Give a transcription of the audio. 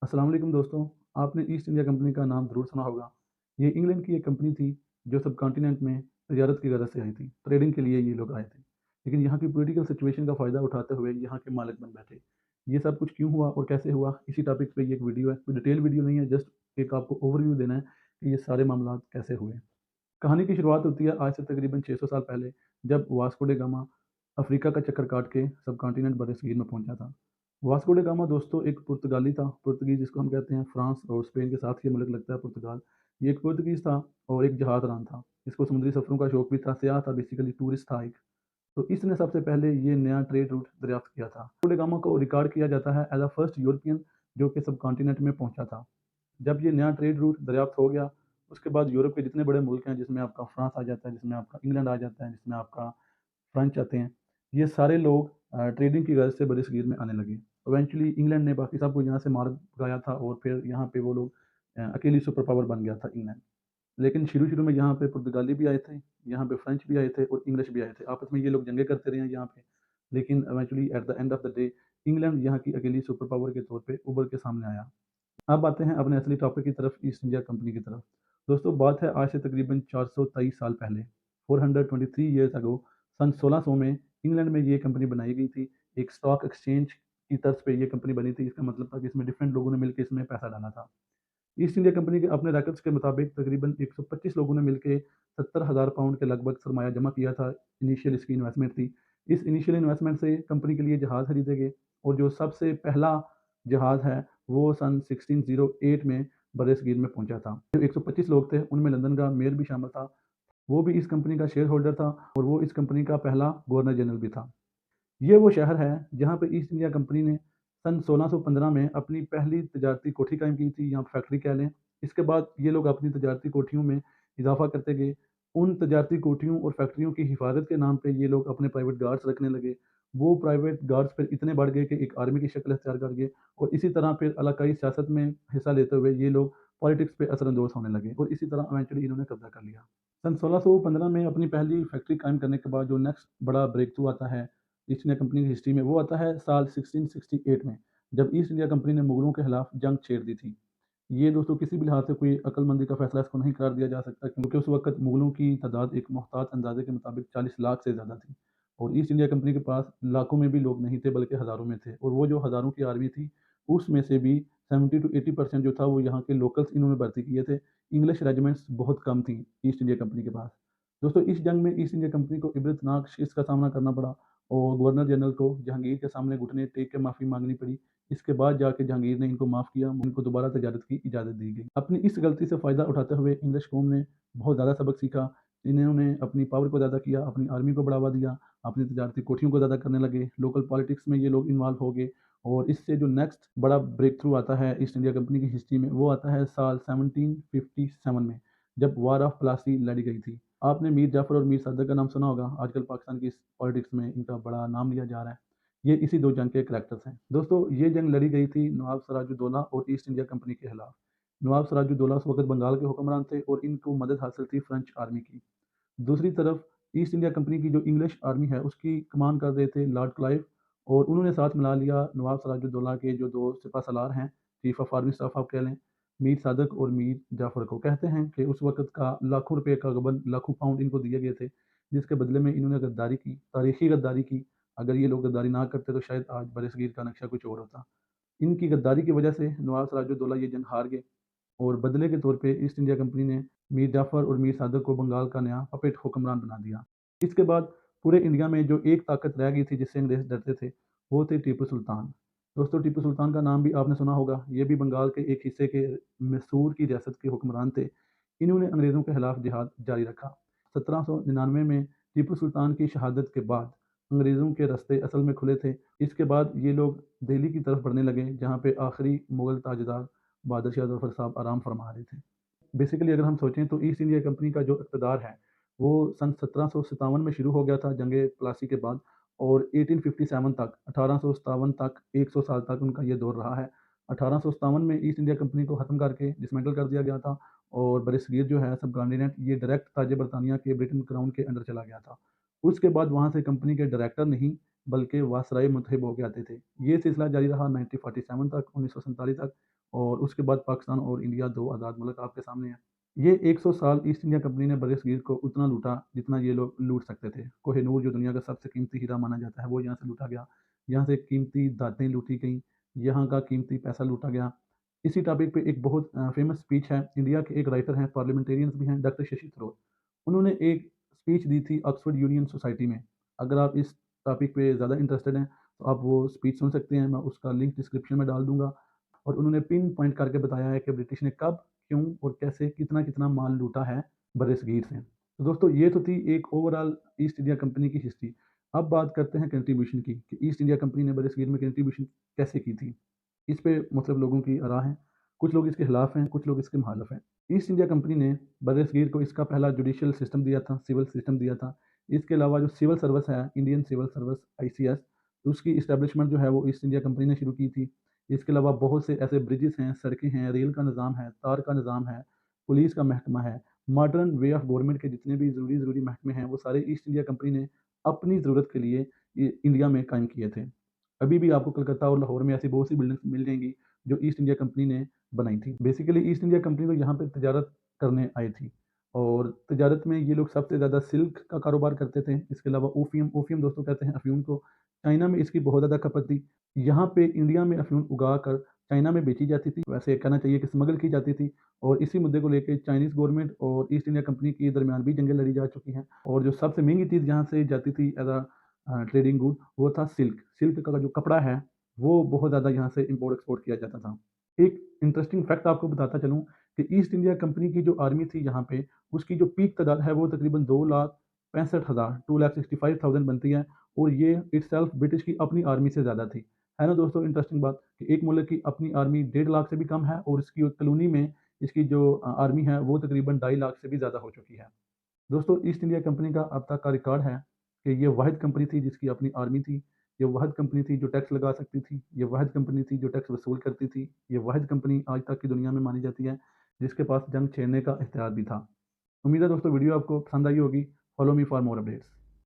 अस्सलाम वालेकुम दोस्तों। आपने ईस्ट इंडिया कंपनी का नाम ज़रूर सुना होगा। ये इंग्लैंड की एक कंपनी थी जो सब कॉन्टिनेंट में तजारत की गरज से आई थी। ट्रेडिंग के लिए ये लोग आए थे। लेकिन यहाँ की पॉलिटिकल सिचुएशन का फ़ायदा उठाते हुए यहाँ के मालिक बन बैठे। ये सब कुछ क्यों हुआ और कैसे हुआ, इसी टॉपिक पे ये एक वीडियो है। कोई डिटेल वीडियो नहीं है, जस्ट एक आपको ओवरव्यू देना है कि ये सारे मामलात कैसे हुए। कहानी की शुरुआत होती है आज से तकरीबन 600 साल पहले, जब वास्को डे गामा अफ्रीका का चक्कर काट के सब कॉन्टिनेंट बरसगीर में पहुंचा था। वास्को डे गामा दोस्तों एक पुर्तगाली था। पुर्तगीज जिसको हम कहते हैं, फ्रांस और स्पेन के साथ ये मुल्क लगता है पुर्तगाल। ये एक पुर्तगीज था और एक जहाज़रान था। इसको समुद्री सफ़रों का शौक भी था, सियाह था, बेसिकली टूरिस्ट था एक। तो इसने सबसे पहले ये नया ट्रेड रूट दरियाफ्त किया था। वास्को डे गामा को रिकॉर्ड किया जाता है एज अ फर्स्ट यूरोपियन जो कि सब कॉन्टिनेंट में पहुंचा था। जब ये नया ट्रेड रूट दरियाफ्त हो गया, उसके बाद यूरोप के जितने बड़े मुल्क हैं, जिसमें आपका फ्रांस आ जाता है, जिसमें आपका इंग्लैंड आ जाता है, जिसमें आपका फ्रेंच आते हैं, ये सारे लोग ट्रेडिंग की वजह से बरसगीर में आने लगे। इवेंचुअली इंग्लैंड ने बाकी सबको यहाँ से मार भगाया था और फिर यहाँ पे वो लोग अकेली सुपर पावर बन गया था इंग्लैंड। लेकिन शुरू-शुरू में यहाँ पे पुर्तगाली भी आए थे, यहाँ पे फ्रेंच भी आए थे और इंग्लिश भी आए थे। आपस में ये लोग जंगें करते रहे हैं यहाँ पे। लेकिन eventually at the end of the day England यहाँ की अकेली सुपर पावर के तौर पे उभर के सामने आया। अब आते हैं अपने असली टॉपिक की तरफ, ईस्ट इंडिया कंपनी की तरफ। दोस्तों, बात है आज से तकरीबन 423 साल पहले, 423 ईयर्स अगो, सन 1600 में इंग्लैंड में ये कंपनी बनाई गई थी। एक स्टॉक एक्सचेंज की तर्ज पे ये कंपनी बनी थी। इसका मतलब था कि इसमें डिफरेंट लोगों ने मिलके इसमें पैसा डाला था। ईस्ट इंडिया कंपनी के अपने रिकॉर्ड्स के मुताबिक तकरीबन 125 लोगों ने मिलके 70,000 पाउंड के लगभग सरमाया जमा किया था। इनिशियल इसकी इन्वेस्टमेंट थी। इस इनिशियल इन्वेस्टमेंट से कंपनी के लिए जहाज़ खरीदे गए और जो सबसे पहला जहाज़ है, वो सन 1608 में बरसगीर में पहुंचा था। जो 125 लोग थे, उनमें लंदन का मेयर भी शामिल था। वो भी इस कंपनी का शेयर होल्डर था और वो इस कंपनी का पहला गवर्नर जनरल भी था। ये वो शहर है जहाँ पे ईस्ट इंडिया कंपनी ने सन 1615 में अपनी पहली तजारती कोठी कायम की थी, या फैक्ट्री कह लें। इसके बाद ये लोग अपनी तजारती कोठियों में इजाफ़ा करते गए। उन तजारती कोठियों और फैक्ट्रियों की हिफाज़त के नाम पे ये लोग अपने प्राइवेट गार्ड्स रखने लगे। वो प्राइवेट गार्ड्स फिर इतने बढ़ गए कि एक आर्मी की शक्ल अख्तियार कर गए और इसी तरह फिर इलाकाई सियासत में हिस्सा लेते हुए ये लोग पॉलिटिक्स पे असरअंदोज़ होने लगे और इसी तरह इवेंचुअली इन्होंने कब्ज़ा कर लिया। सन 1615 में अपनी पहली फैक्ट्री कायम करने के बाद जो नेक्स्ट बड़ा ब्रेक थ्रू आता है ईस्ट इंडिया कंपनी की हिस्ट्री में, वो आता है साल 1668 में, जब ईस्ट इंडिया कंपनी ने मुगलों के खिलाफ जंग छेड़ दी थी। ये दोस्तों किसी भी लिहाज से कोई अक्लमंदी का फैसला इसको नहीं करार दिया जा सकता, क्योंकि उस वक्त मुगलों की तादाद एक मोहतात अंदाजे के मुताबिक 40 लाख से ज़्यादा थी और ईस्ट इंडिया कंपनी के पास लाखों में भी लोग नहीं थे, बल्कि हज़ारों में थे। और वो जो हज़ारों की आर्मी थी, उसमें से भी 70 टू 80% जो था वो यहाँ के लोकल्स इन्होंने भर्ती किए थे। इंग्लिश रेजिमेंट्स बहुत कम थी ईस्ट इंडिया कंपनी के पास। दोस्तों, इस जंग में ईस्ट इंडिया कंपनी को इबरतनाक शिकस्त का सामना करना पड़ा और गवर्नर जनरल को जहांगीर के सामने घुटने टेक के माफ़ी मांगनी पड़ी। इसके बाद जाके जहांगीर ने इनको माफ़ किया, इनको दोबारा तजारत की इजाज़त दी गई। अपनी इस गलती से फ़ायदा उठाते हुए इंग्लिश कौम ने बहुत ज़्यादा सबक सीखा। इन्होंने अपनी पावर को ज़्यादा किया, अपनी आर्मी को बढ़ावा दिया, अपनी तजारती कोठियों को ज़्यादा करने लगे, लोकल पॉलिटिक्स में ये लोग इन्वॉल्व हो गए। और इससे जो नेक्स्ट बड़ा ब्रेक थ्रू आता है ईस्ट इंडिया कंपनी की हिस्ट्री में, वो आता है साल 1757 में, जब वार ऑफ प्लासी लड़ी गई थी। आपने मीर जाफ़र और मीर सादक का नाम सुना होगा। आजकल पाकिस्तान की इस पॉलिटिक्स में इनका बड़ा नाम लिया जा रहा है। ये इसी 2 जंग के करैक्टर्स हैं। दोस्तों, ये जंग लड़ी गई थी नवाब सिराजुद्दौला और ईस्ट इंडिया कंपनी के खिलाफ। नवाब सिराजुद्दौला उस वक़्त बंगाल के हुक्मरान थे और इनको मदद हासिल थी फ्रेंच आर्मी की। दूसरी तरफ ईस्ट इंडिया कंपनी की जो इंग्लिश आर्मी है, उसकी कमान कर रहे थे लॉर्ड क्लाइव और उन्होंने साथ मिला लिया नवाब सिराजुद्दौला के जो 2 सिपह सलार हैं, चीफ ऑफ आर्मी स्टाफ आप कह लें, मीर सादक और मीर जाफ़र को। कहते हैं कि उस वक़्त का लाखों रुपए का गबन, लाखों पाउंड इनको दिए गए थे, जिसके बदले में इन्होंने गद्दारी की, तारीखी गद्दारी की। अगर ये लोग गद्दारी ना करते तो शायद आज बरसगीर का नक्शा कुछ और होता। इनकी गद्दारी की वजह से नवाब सिराजुद्दौला ये जंग हार गए और बदले के तौर पे ईस्ट इंडिया कंपनी ने मीर जाफ़र और मीर सादक को बंगाल का नया पपेट हुक्मरान बना दिया। इसके बाद पूरे इंडिया में जो एक ताकत रह गई थी जिससे अंग्रेज़ डरते थे, वो थे टीपू सुल्तान। दोस्तों, टीपू सुल्तान का नाम भी आपने सुना होगा। ये भी बंगाल के एक हिस्से के मैसूर की रियासत के हुक्मरान थे। इन्होंने अंग्रेज़ों के खिलाफ जिहाद जारी रखा। 1799 में टीपू सुल्तान की शहादत के बाद अंग्रेज़ों के रास्ते असल में खुले थे। इसके बाद ये लोग दिल्ली की तरफ बढ़ने लगे, जहाँ पे आखिरी मुगल ताजदार बहादुर शाह ज़फ़र साहब आराम फरमा रहे थे। बेसिकली अगर हम सोचें तो ईस्ट इंडिया कंपनी का जो इक़्तिदार है, वो सन 1757 में शुरू हो गया था जंग प्लासी के बाद और 1857 तक, 1857 तक, 100 साल तक उनका ये दौर रहा है। 1857 में ईस्ट इंडिया कंपनी को ख़त्म करके डिसमेंटल कर दिया गया था और बरसगीर जो है सब कॉन्टिनेंट ये डायरेक्ट ताज बरतानिया के ब्रिटेन क्राउन के अंडर चला गया था। उसके बाद वहाँ से कंपनी के डायरेक्टर नहीं, बल्कि वायसराय मुतहिब होके आते थे। ये सिलसिला जारी रहा 1947 तक, 1947 तक और उसके बाद पाकिस्तान और इंडिया 2 आज़ाद मुल्क आपके सामने हैं। ये 100 साल ईस्ट इंडिया कंपनी ने बरसगीर को उतना लूटा जितना ये लोग लूट सकते थे। कोहिनूर जो दुनिया का सबसे कीमती हीरा माना जाता है वो यहाँ से लूटा गया। यहाँ से कीमती धातें लूटी गईं, यहाँ का कीमती पैसा लूटा गया। इसी टॉपिक पे एक बहुत फ़ेमस स्पीच है, इंडिया के एक राइटर हैं, पार्लियामेंटेरियंस भी हैं, डॉक्टर शशि थरूर। उन्होंने एक स्पीच दी थी ऑक्सफोर्ड यूनियन सोसाइटी में। अगर आप इस टॉपिक पे ज़्यादा इंटरेस्टेड हैं, तो आप वो स्पीच सुन सकते हैं, मैं उसका लिंक डिस्क्रिप्शन में डाल दूँगा। और उन्होंने पिन पॉइंट करके बताया है कि ब्रिटिश ने कब, क्यों और कैसे कितना-कितना माल लूटा है बरसगीर से। तो दोस्तों ये तो थी एक ओवरऑल ईस्ट इंडिया कंपनी की हिस्ट्री। अब बात करते हैं कंट्रीब्यूशन की कि ईस्ट इंडिया कंपनी ने बरसगीर में कंट्रीब्यूशन कैसे की थी। इस पे मतलब लोगों की राय है। कुछ लोग इसके खिलाफ हैं, कुछ लोग इसके मुखालिफ हैं। ईस्ट इंडिया कंपनी ने बरसगीर को इसका पहला जुडिशियल सिस्टम दिया था, सिविल सिस्टम दिया था। इसके अलावा जो सिविल सर्विस है, इंडियन सिविल सर्विस आईसीएस, उसकी एस्टेब्लिशमेंट जो है वो ईस्ट इंडिया कंपनी ने शुरू की थी। इसके अलावा बहुत से ऐसे ब्रिजेस हैं, सड़कें हैं, रेल का निज़ाम है, तार का निज़ाम है, पुलिस का महकमा है, मॉडर्न वे ऑफ गवर्नमेंट के जितने भी ज़रूरी महकमे हैं, वो सारे ईस्ट इंडिया कंपनी ने अपनी ज़रूरत के लिए इंडिया में कायम किए थे। अभी भी आपको कलकत्ता और लाहौर में ऐसी बहुत सी बिल्डिंग्स मिल जाएंगी जो ईस्ट इंडिया कंपनी ने बनाई थी। बेसिकली ईस्ट इंडिया कंपनी तो यहाँ पे तजारत करने आई थी और तजारत में ये लोग सबसे ज़्यादा सिल्क का कारोबार करते थे। इसके अलावा ओफियम, ओफियम दोस्तों कहते हैं अफ़ीम को। चाइना में इसकी बहुत ज़्यादा खपत थी। यहाँ पे इंडिया में अफ़ीम उगा कर चाइना में बेची जाती थी। वैसे कहना चाहिए कि स्मगल की जाती थी और इसी मुद्दे को लेके चाइनीज़ गवर्नमेंट और ईस्ट इंडिया कंपनी के दरमियान भी जंगें लड़ी जा चुकी हैं। और जो सबसे महंगी चीज़ यहाँ से जाती थी एज़ ट्रेडिंग गुड, वो था सिल्क। सिल्क का जो कपड़ा है, वो बहुत ज़्यादा यहाँ से इम्पोर्ट एक्सपोर्ट किया जाता था। एक इंटरेस्टिंग फैक्ट आपको बताता चलूँ कि ईस्ट इंडिया कंपनी की जो आर्मी थी यहाँ पे, उसकी जो पीक तादाद है वो तकरीबन 2,65,000 2,65,000 बनती है और ये इटसेल्फ ब्रिटिश की अपनी आर्मी से ज़्यादा थी। है ना दोस्तों इंटरेस्टिंग बात कि एक मुल्क की अपनी आर्मी 1.5 लाख से भी कम है और इसकी कॉलोनी में इसकी जो आर्मी है वो तकरीबन 2.5 लाख से भी ज़्यादा हो चुकी है। दोस्तों ईस्ट इंडिया कंपनी का अब तक का रिकॉर्ड है कि ये वाहिद कंपनी थी जिसकी अपनी आर्मी थी। ये वाहिद कंपनी थी जो टैक्स लगा सकती थी। ये वाहिद कंपनी थी जो टैक्स वसूल करती थी। ये वाहिद कंपनी आज तक की दुनिया में मानी जाती है जिसके पास जंग छेड़ने का इख्तियार भी था। उम्मीद है दोस्तों वीडियो आपको पसंद आई होगी। Follow me for more updates.